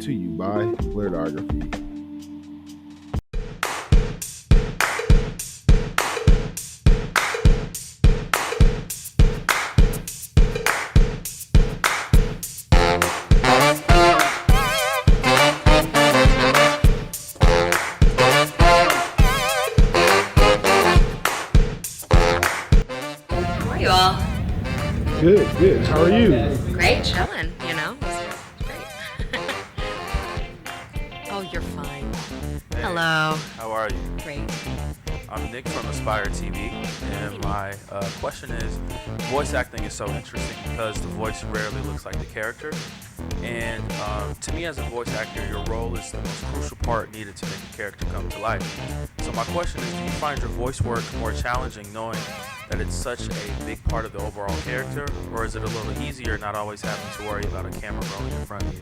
to you by Blurredography. Good. How are you? Great, chilling, you know? It's great. Oh, you're fine. Hey, hello. How are you? Great. I'm Nick from Aspire TV, and my question is, voice acting is so interesting because the voice rarely looks like the character, and to me as a voice actor, your role is the most crucial part needed to make a character come to life. So my question is, do you find your voice work more challenging knowing that it's such a big part of the overall character, or is it a little easier not always having to worry about a camera rolling in front of you?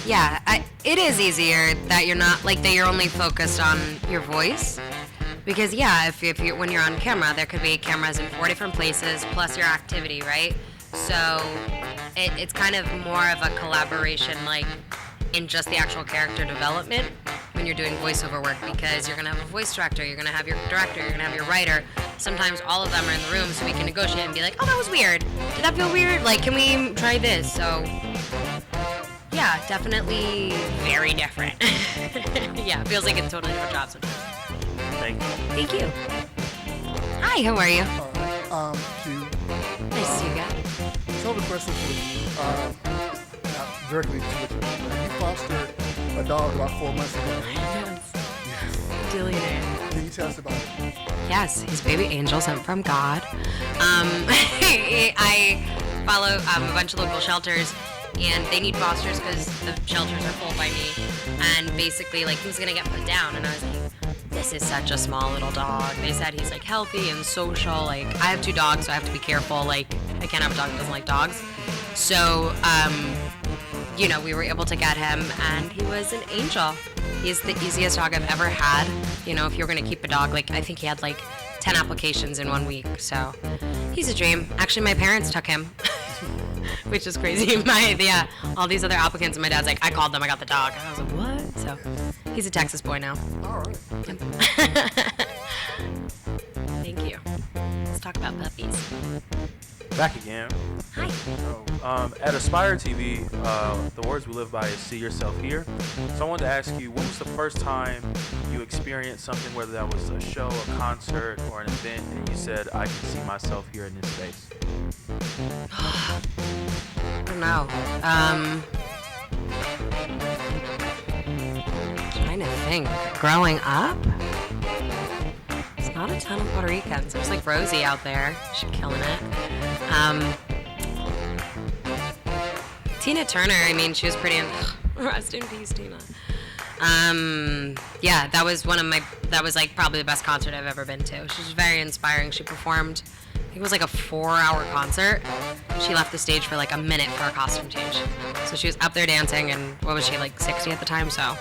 Yeah, it is easier that you're not, like, that you're only focused on your voice. Because, yeah, if you when you're on camera, there could be cameras in 4 different places, plus your activity, right? So it's kind of more of a collaboration, like, in just the actual character development when you're doing voiceover work, because you're going to have a voice director, you're going to have your director, you're going to have your writer. Sometimes all of them are in the room, so we can negotiate and be like, oh, that was weird. Did that feel weird? Like, can we try this? So, yeah, definitely very different. Yeah, it feels like it's a totally different job sometimes. Thank you. Thank you. Hi, how are you? Q. Nice to see you again. So the question for you, not directly to what you fostered a dog about 4 months ago. Yes. Billionaire. Can you tell us about it? Yes, he's baby angel sent from God. I follow a bunch of local shelters, and they need fosters because the shelters are full by me. And basically, like, who's gonna get put down? And I was like, this is such a small little dog. They said he's like healthy and social. Like, I have 2 dogs, so I have to be careful. Like, I can't have a dog that doesn't like dogs. So, you know, we were able to get him, and he was an angel. He's the easiest dog I've ever had. You know, if you're gonna keep a dog, like, I think he had like 10 applications in 1 week. So, he's a dream. Actually, my parents took him. Which is crazy. All these other applicants, and my dad's like, I called them, I got the dog. And I was like, what? So, he's a Texas boy now. All right. Thank you. Let's talk about puppies. Back again. Hi. At Aspire TV, the words we live by is see yourself here. So I wanted to ask you, when was the first time you experienced something, whether that was a show, a concert, or an event, and you said, I can see myself here in this space? I don't know. Trying to think. Growing up? There's not a ton of Puerto Ricans. There's like Rosie out there. She's killing it. Tina Turner, I mean, she was pretty, rest in peace, Tina. Yeah, that was that was like probably the best concert I've ever been to. She was very inspiring. She performed, I think it was like a 4-hour concert. She left the stage for like a minute for a costume change. So she was up there dancing, and what was she, like 60 at the time? So,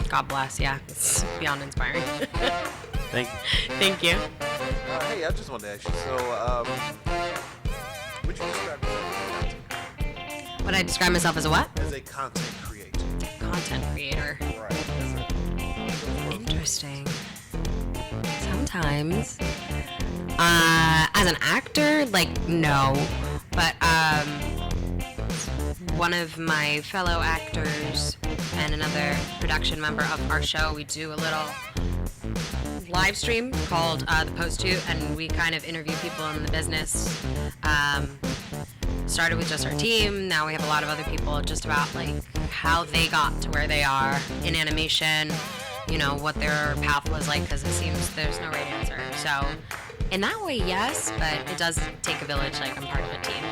God bless, yeah, it's beyond inspiring. Thank you. Thank you. Hey, I just wanted to ask you, so, would you describe yourself Would I describe myself as a what? as a content creator? Content creator. Right. Interesting. Sometimes. As an actor, like, no. But, one of my fellow actors and another production member of our show, we do a little live stream called The Post To, and we kind of interview people in the business. Started with just our team, now we have a lot of other people, just about like how they got to where they are in animation, you know, what their path was like, because it seems there's no right answer. So in that way, yes, but it does take a village. Like, I'm part of a team.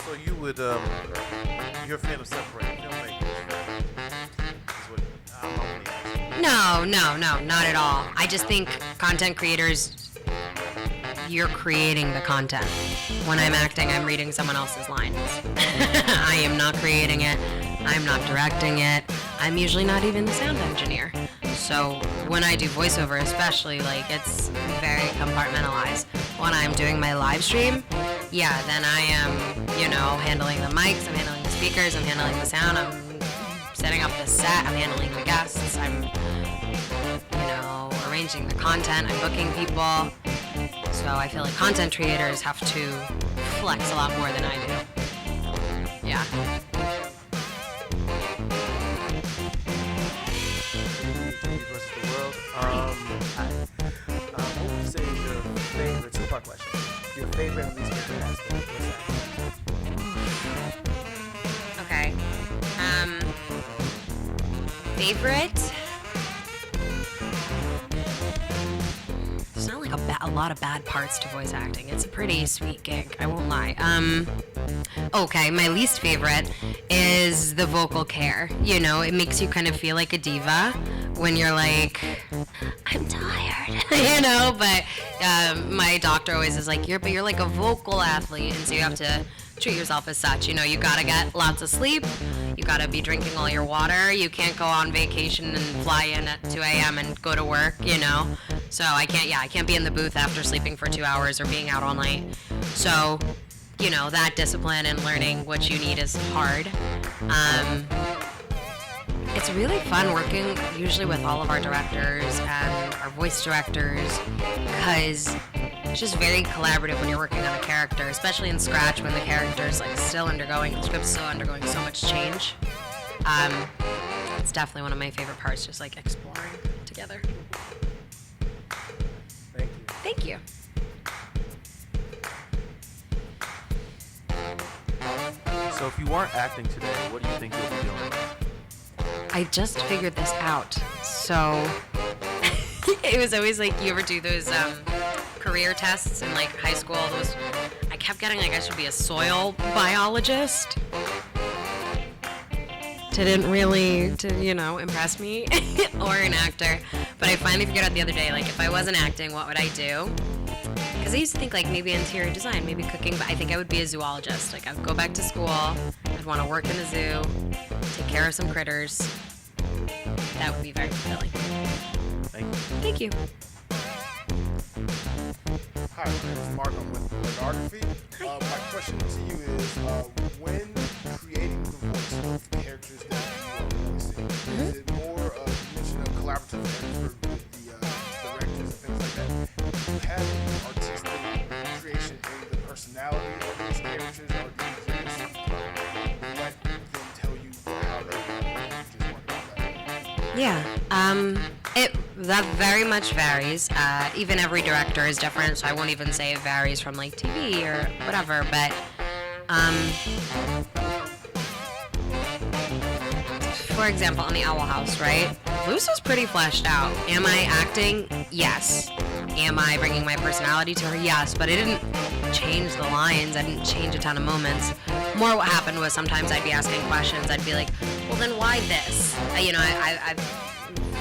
So you would, you're a fan of separating filmmakers? Is what I'm only asking. No, not at all. I just think content creators, you're creating the content. When I'm acting, I'm reading someone else's lines. I am not creating it. I'm not directing it. I'm usually not even the sound engineer. So when I do voiceover especially, like, it's very compartmentalized. when I'm doing my live stream, yeah, then I am, handling the mics, I'm handling the speakers, I'm handling the sound, I'm setting up the set, I'm handling the guests, I'm, arranging the content, I'm booking people. So I feel like content creators have to flex a lot more than I do. Yeah. Versus the world. What would you say is your favorite two-part question? Your favorite and least favorite aspect? What's that? Okay. Favorite? There's not like a lot of bad parts to voice acting. It's a pretty sweet gig, I won't lie. Okay, my least favorite is the vocal care. It makes you kind of feel like a diva when you're like, I'm tired, but my doctor always is like, you're like a vocal athlete, and so you have to treat yourself as such. You gotta get lots of sleep, you gotta be drinking all your water, you can't go on vacation and fly in at 2 a.m. and go to work, so I can't be in the booth after sleeping for 2 hours or being out all night. So that discipline and learning what you need is hard. It's really fun working usually with all of our directors and our voice directors, because it's just very collaborative when you're working on a character, especially in Scratch when the character's the script's still undergoing so much change. It's definitely one of my favorite parts, just exploring together. Thank Thank you. you. So if you weren't acting today, what do you think you'll be doing? I just figured this out. So it was always you ever do those career tests in high school? I kept getting I should be a soil biologist. Didn't really impress me or an actor. But I finally figured out the other day if I wasn't acting, what would I do? Because I used to think maybe interior design, maybe cooking, but I think I would be a zoologist. I'd go back to school, I'd want to work in a zoo, take care of some critters. That would be very fulfilling. Thank you. Thank you. Hi, my name is Mark. I'm with Pornography. My question to you is, when creating the voice of the characters that you are voicing, is it more you mentioned a collaborative effort with the directors and things like that? Do you have any artistic creation in the personality of these characters, or do you just let them tell you how they just want to do that? Yeah. That very much varies. Even every director is different, so I won't even say it varies from TV or whatever, but for example, on the Owl House, right? Luce was pretty fleshed out. Am I acting? Yes. Am I bringing my personality to her? Yes, but I didn't change the lines. I didn't change a ton of moments. More what happened was sometimes I'd be asking questions. I'd be like, well, then why this? I've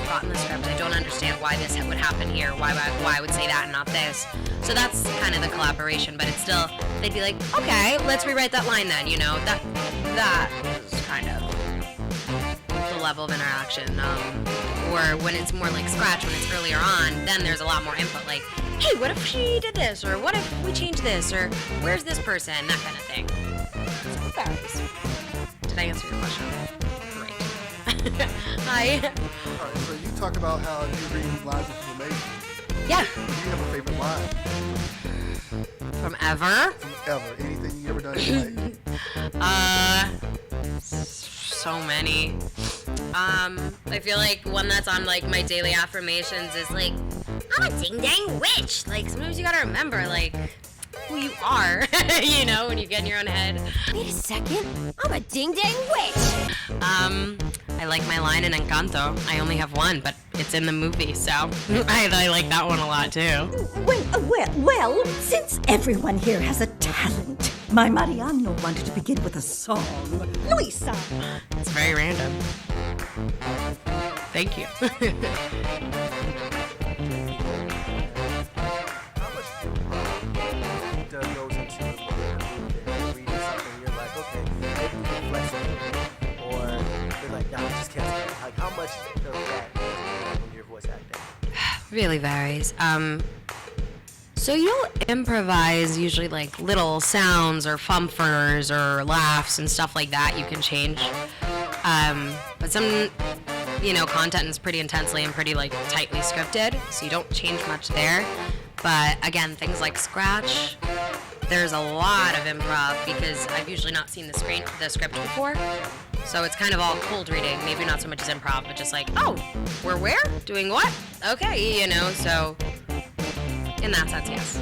gotten the script. I don't understand why this would happen here. Why I would say that and not this. So that's kind of the collaboration, but it's still, they'd be like, okay, let's rewrite that line then, that was kind of the level of interaction. Or when it's more Scratch, when it's earlier on, then there's a lot more input, hey, what if she did this? Or what if we changed this? Or where's this person? That kind of thing. So it varies. Did I answer your question? Great. Hi. All right, so you talk about how you read lines of information. Yeah. Do you have a favorite line From ever? from ever? Anything you ever done in your life? So many. I feel one that's on my daily affirmations is I'm a ding dang witch. Sometimes you gotta remember who you are, when you get in your own head. Wait a second, I'm a ding dang witch. I like my line in Encanto. I only have one, but it's in the movie, so I like that one a lot too. Well, since everyone here has a talent, my Mariano wanted to begin with a song. Luisa! It's very random. Thank you. How much goes into it when you're reading something and you're like, okay, maybe we can flex it a little bit, or you're like, nah, I just can't do it. How much of that when you're voice acting? Really varies. So you'll improvise usually like little sounds or fumfers or laughs and stuff like that you can change. But some, content is pretty intensely and pretty like tightly scripted, so you don't change much there. But again, things like scratch, there's a lot of improv because I've usually not seen the script before. So it's kind of all cold reading, maybe not so much as improv, but just like, oh, we're where? Doing what? Okay, so in that sense, yes.